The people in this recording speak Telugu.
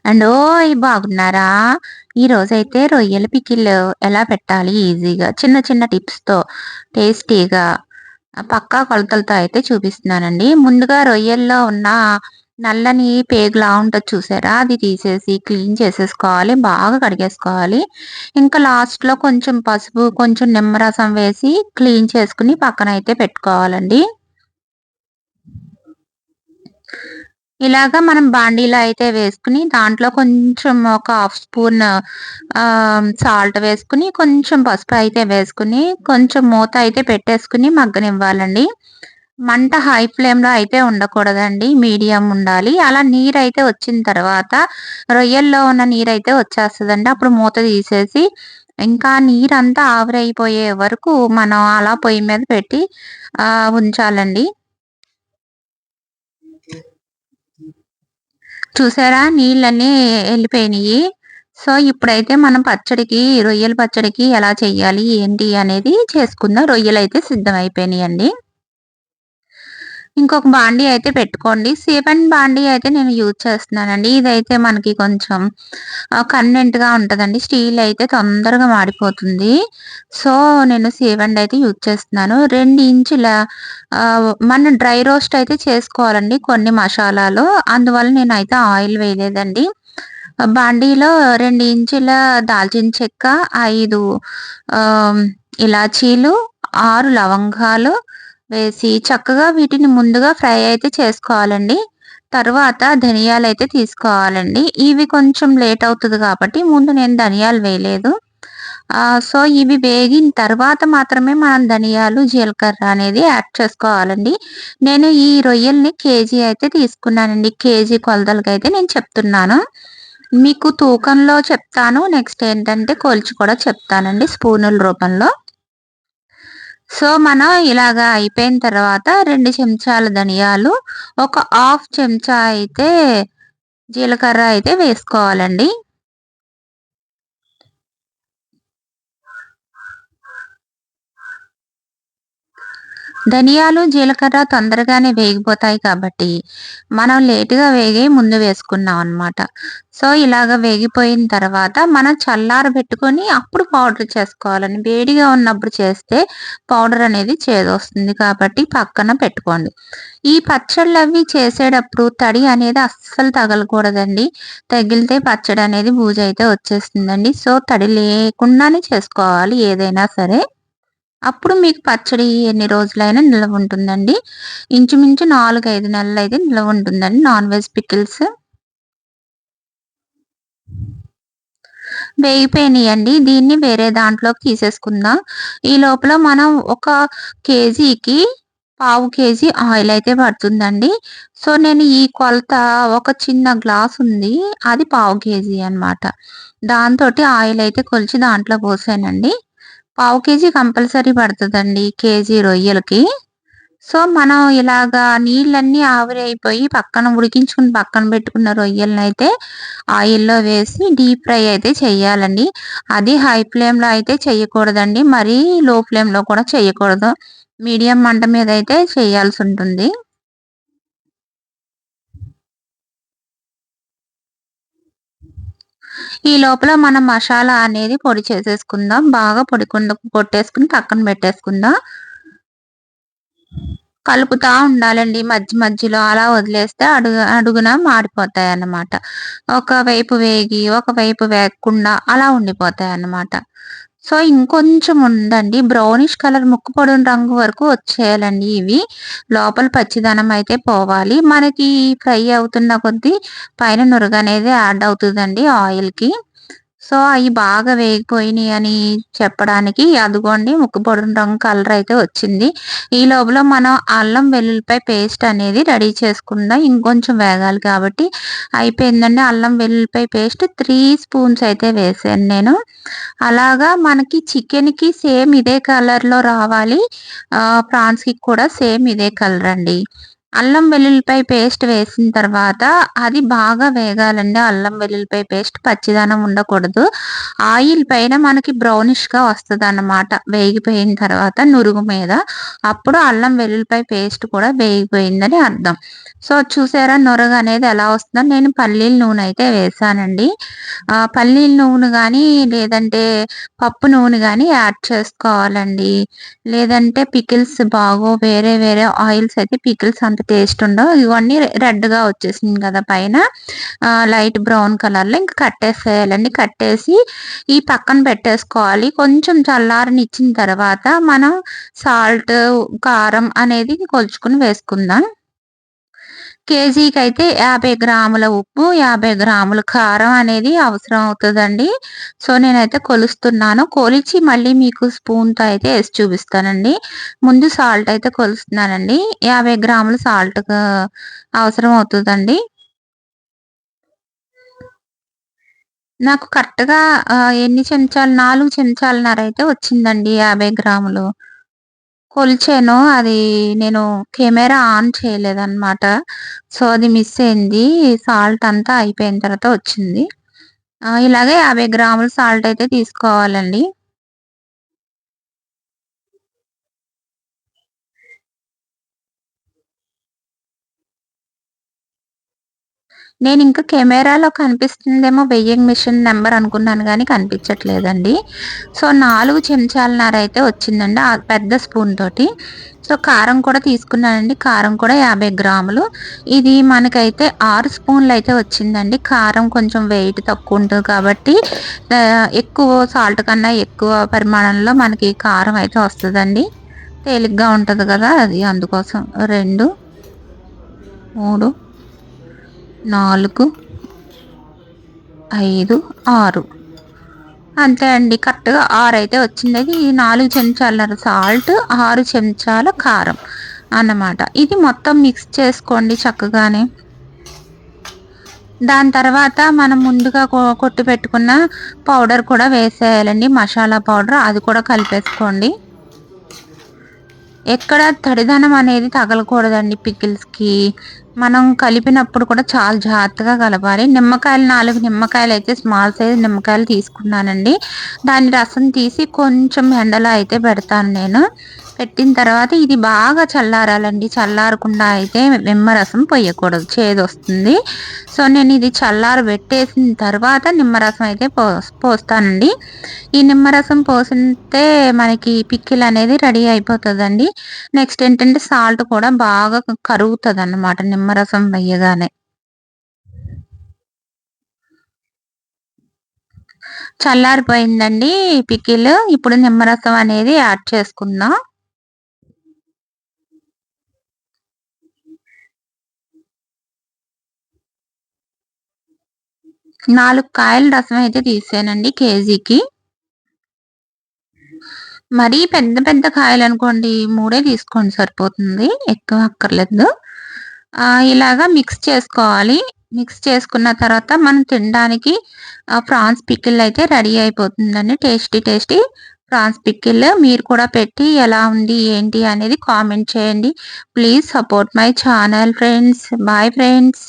అండ్ బాగున్నారా? ఈరోజైతే రొయ్యల పికిల్ ఎలా పెట్టాలి ఈజీగా చిన్న చిన్న టిప్స్‌తో టేస్టీగా పక్కా కొలతలతో అయితే చూపిస్తున్నానండి. ముందుగా రొయ్యల్లో ఉన్న నల్లని పేగులా ఉంటది చూసారా? అది తీసేసి క్లీన్ చేసేసుకోవాలి. బాగా కడిగేసుకోవాలి. ఇంకా లాస్ట్‌లో కొంచెం పసుపు, కొంచెం నిమ్మరసం వేసి క్లీన్ చేసుకొని పక్కనైతే పెట్టుకోవాలండి. ఇలాగా మనం బాండీలో అయితే వేసుకొని, దాంట్లో కొంచెం ఒక హాఫ్ స్పూన్ సాల్ట్ వేసుకొని, కొంచెం పసుపు అయితే వేసుకొని, కొంచెం మూత అయితే పెట్టేసుకొని మగ్గనివ్వాలండి. మంట హై ఫ్లేమ్‌లో అయితే ఉండకూడదండి. మీడియం ఉండాలి. అలా నీరైతే వచ్చిన తర్వాత, రొయ్యల్లో ఉన్న నీరైతే వచ్చేస్తదండి. అప్పుడు మూత తీసేసి, ఇంకా నీరంతా ఆవిరైపోయే వరకు మనం అలా పొయ్యి మీద పెట్టి ఉంచాలండి. చూసారా? నీళ్ళన్నీ ఎళ్ళిపోయినియి. సో, ఇప్పుడైతే మనం పచ్చడికి, రొయ్యల పచ్చడికి ఎలా చెయ్యాలి, ఏంటి అనేది చేసుకుందాం. రొయ్యలైతే సిద్ధమైపోయినియండి. ఇంకొక బాండీ అయితే పెట్టుకోండి. సీమెంట్ బాండీ అయితే నేను యూజ్ చేస్తున్నానండి. ఇదైతే మనకి కొంచెం కన్వీనియంట్‌గా ఉంటదండి. స్టీల్ అయితే తొందరగా మాడిపోతుంది. సో, నేను సీమెంట్ అయితే యూజ్ చేస్తున్నాను. 2 ఇంచుల మనం డ్రై రోస్ట్ అయితే చేసుకోవాలండి కొన్ని మసాలాలు. అందువల్ల నేనైతే ఆయిల్ వేయలేదండి. బాండీలో 2 ఇంచుల దాల్చిన చెక్క, 5 ఆహ్, ఇలాచీలు, 6 లవంగాలు వేసి చక్కగా వీటిని ముందుగా ఫ్రై అయితే చేసుకోవాలండి. తరువాత ధనియాలైతే తీసుకోవాలండి. ఇవి కొంచెం లేట్ అవుతది కాబట్టి ముందు నేను ధనియాలు వేయలేదు. సో, ఇవి వేగిన తర్వాత మాత్రమే మనం ధనియాలు, జీలకర్ర అనేది యాడ్ చేసుకోవాలండి. నేను ఈ రొయ్యల్ని కేజీ అయితే తీసుకున్నానండి. కేజీ కొలతలకైతే నేను చెప్తున్నాను. మీకు తూకంలో చెప్తాను. నెక్స్ట్ ఏంటంటే కొలిచి కూడా చెప్తానండి స్పూనుల రూపంలో. సో, మనం ఇలాగా అయిపోయిన తర్వాత 2 చెంచాల ధనియాలు, ఒక హాఫ్ చెంచా అయితే జీలకర్ర అయితే వేసుకోవాలండి. ధనియాలు, జీలకర్ర తొందరగానే వేగిపోతాయి కాబట్టి, మనం లేట్‌గా వేగి ముందు వేసుకున్నాం అనమాట. సో, ఇలాగ వేగిపోయిన తర్వాత మనం చల్లారబెట్టుకొని అప్పుడు పౌడర్ చేసుకోవాలండి. వేడిగా ఉన్నప్పుడు చేస్తే పౌడర్ అనేది చేదొస్తుంది కాబట్టి పక్కన పెట్టుకోండి. ఈ పచ్చళ్ళవి చేసేటప్పుడు తడి అనేది అస్సలు తగలకూడదండి. తగిలితే పచ్చడి అనేది బూజైతే వచ్చేస్తుందండి. సో, తడి లేకుండానే చేసుకోవాలి ఏదైనా సరే. అప్పుడు మీకు పచ్చడి ఎన్ని రోజులైనా నిలవుంటుందండి. ఇంచుమించు 4, 5 నెలలైతే నిలవుంటుందండి నాన్ వెజ్ పికిల్స్. వేగిపోయినియండి. దీన్ని వేరే దాంట్లోకి తీసేసుకుందాం. ఈ లోపల మనం ఒక కేజీకి పావు కేజీ ఆయిలయితే పడుతుందండి. సో, నేను ఈ కొలత ఒక చిన్న గ్లాసుంది. అది పావు కేజీ అనమాట. దాంతోటి ఆయిలయితే కొలిచి దాంట్లో పోసానండి. పావు కేజీ కంపల్సరీ పడతదండి కేజీ రొయ్యలకి. సో, మనం ఇలాగా నీళ్ళన్నీ ఆవిరైపోయి పక్కన ఉడికించుకొని పక్కన పెట్టుకున్న రొయ్యలనైతే ఆయిల్‌లో వేసి డీప్ ఫ్రై అయితే చేయాలండి. అది హై ఫ్లేమ్‌లో అయితే చేయకూడదండి. మరీ లో ఫ్లేమ్‌లో కూడా చేయకూడదు. మీడియం మంట మీద అయితే చేయాల్సుంటుంది. ఈ లోపల మనం మసాలా అనేది పొడి చేసేసుకుందాం. బాగా కొట్టేసుకొని పక్కన పెట్టేసుకుందాం. కలుపుతా ఉండాలండి మధ్యలో. అలా వదిలేస్తే అడుగున మాడిపోతాయన్నమాట. ఒకవైపు వేగి, ఒకవైపు వేగకుండా అలా ఉండిపోతాయన్నమాట. సో, ఇంకొంచెం ఉందండి. బ్రౌనిష్ కలర్ ముక్కుపొడిన రంగు వరకు వచ్చేయాలండి ఇవి. లోపల పచ్చిదనం అయితే పోవాలి. మనకి ఫ్రై అవుతున్న కొద్దీ పైన నురగనేది యాడ్ అవుతదండి ఆయిల్‌కి. సో, అయి బాగా వేగిపోయినియని చెప్పడానికి అదిగోండి ముక్కుపొడిన రంగు కలర్ అయితే వచ్చింది. ఈ లోపల మనం అల్లం వెల్లుల్లిపాయ పేస్ట్ అనేది రెడీ చేసుకుందాం. ఇంకొంచెం వేగాలి కాబట్టి అయిపోయిందండి. అల్లం వెల్లుల్లిపాయ పేస్ట్ 3 స్పూన్స్ అయితే వేసాను నేను. అలాగా మనకి చికెన్‌కి సేమ్ ఇదే కలర్‌లో రావాలి. ప్రాన్స్‌కి కూడా సేమ్ ఇదే కలర్ అండి. అల్లం వెల్లుల్లిపాయ పేస్ట్ వేసిన తర్వాత అది బాగా వేగాలండి. అల్లం వెల్లుల్లిపాయ పేస్ట్ పచ్చిదనం ఉండకూడదు. ఆయిల్ పైన మనకి బ్రౌనిష్‌గా వస్తదన్నమాట. వేగిపోయిన తర్వాత నురుగు మీద. అప్పుడు అల్లం వెల్లుల్లిపాయ పేస్ట్ కూడా వేగిపోయిందని అర్థం. సో, చూసారా నురగనేది ఎలా వస్తుందో? నేను పల్లీల నూనె అయితే వేశానండి. పల్లీల నూనె గానీ, లేదంటే పప్పు నూనె గానీ యాడ్ చేసుకోవాలండి. లేదంటే పికిల్స్ వేరే వేరే ఆయిల్స్ అయితే పికిల్స్ అంత టేస్ట్ ఉండవు. ఇవన్నీ రెడ్‌గా వచ్చేసింది కదా పైన. లైట్ బ్రౌన్ కలర్‌లో ఇంక కట్టేసేయాలండి. కట్టేసి ఈ పక్కన పెట్టేసుకోవాలి. కొంచెం చల్లారనిచ్చిన తర్వాత మనం సాల్ట్, కారం అనేది కొలుచుకొని వేసుకుందాం. కేజీకైతే 50 గ్రాముల ఉప్పు, 50 గ్రాముల కారం అనేది అవసరం అవుతదండి. సో, నేనైతే కొలుస్తున్నాను. కొలిచి మళ్ళీ మీకు స్పూన్‌తో అయితే ఏసి చూపిస్తానండి. ముందు సాల్ట్ అయితే కొలుస్తున్నానండి. 50 గ్రాముల సాల్ట్‌కు అవసరం అవుతదండి. నాకు కరెక్ట్‌గా ఎన్ని చెంచాలు 4 చెంచాలన్నర అయితే వచ్చిందండి 50 గ్రాములు. కొలిచాను. అది నేను కెమెరా ఆన్ చేయలేదనమాట. సో, అది మిస్ అయింది. సాల్ట్ అంతా అయిపోయిన తర్వాత వచ్చింది. ఇలాగే 50 గ్రాముల సాల్ట్ అయితే తీసుకోవాలండి. నేనింక కెమెరాలో కనిపిస్తుందేమో వెయింగ్ మిషన్ నంబర్ అనుకున్నాను గానీ కనిపించట్లేదండి. సో, 4 చెంచాలన్నర అయితే వచ్చిందండి. ఆ పెద్ద స్పూన్ తోటి. సో, కారం కూడా తీసుకున్నానండి. కారం కూడా 50 గ్రాములు. ఇది మనకైతే 6 స్పూన్‌లయితే వచ్చిందండి. కారం కొంచెం వెయిట్ తక్కువుంటది కాబట్టి ఎక్కువ సాల్ట్ కన్నా ఎక్కువ పరిమాణంలో మనకి కారం అయితే వస్తదండి. తేలిగ్గా ఉంటది గదా! అది అందుకోసం. 2, 3, 4, 5, 6 అంతే అండి. కరెక్ట్‌గా 6 అయితే వచ్చింది. ఈ 4 చెంచాలన్నర సాల్ట్, 6 చెంచాల కారం అన్నమాట. ఇది మొత్తం మిక్స్ చేసుకోండి చక్కగానే. దాని తర్వాత మనం ముందుగా కొట్టి పెట్టుకున్న పౌడర్ కూడా వేసేయాలండి. మసాలా పౌడర్ అది కూడా కలిపేసుకోండి. ఎక్కడ తడిదనం అనేది తగలకూడదండి పికిల్స్‌కి. మనం కలిపినప్పుడు కూడా చాలా జాగ్రత్తగా కలపాలి. నిమ్మకాయలు 4 నిమ్మకాయలైతే స్మాల్ సైజ్ నిమ్మకాయలు తీసుకున్నానండి. దాని రసం తీసి కొంచెం ఎండలో అయితే పెడతాను నేను. పెట్టిన తర్వాత ఇది బాగా చల్లారాలండి. చల్లారకుండా అయితే నిమ్మరసం పొయ్యకూడదు. చేదొస్తుంది. సో, నేను ఇది చల్లారబెట్టేసిన తర్వాత నిమ్మరసం అయితే పోస్తానండి. ఈ నిమ్మరసం పోసితే మనకి పికిల్ అనేది రెడీ అయిపోతదండి. నెక్స్ట్ ఏంటంటే సాల్ట్ కూడా బాగా కరుగుతదన్నమాట నిమ్మరసం వెయ్యగానే. చల్లారిపోయిందండి పికిల్. ఇప్పుడు నిమ్మరసం అనేది యాడ్ చేసుకుందాం. 4 కాయల రసం అయితే తీసానండి కేజీకి. మరీ పెద్ద పెద్ద కాయలనుకోండి 3 తీసుకోండి సరిపోతుంది. ఎక్కువ అక్కర్లేదు. ఇలాగా మిక్స్ చేసుకోవాలి. మిక్స్ చేసుకున్న తర్వాత మనం తినడానికి ప్రాన్స్ పికిల్ అయితే రెడీ అయిపోతుందండి. Tasty tasty prawns pickle. మీరు కూడా పెట్టి ఎలా ఉంది, ఏంటి అనేది కామెంట్ చేయండి. Please support my channel friends. Bye friends.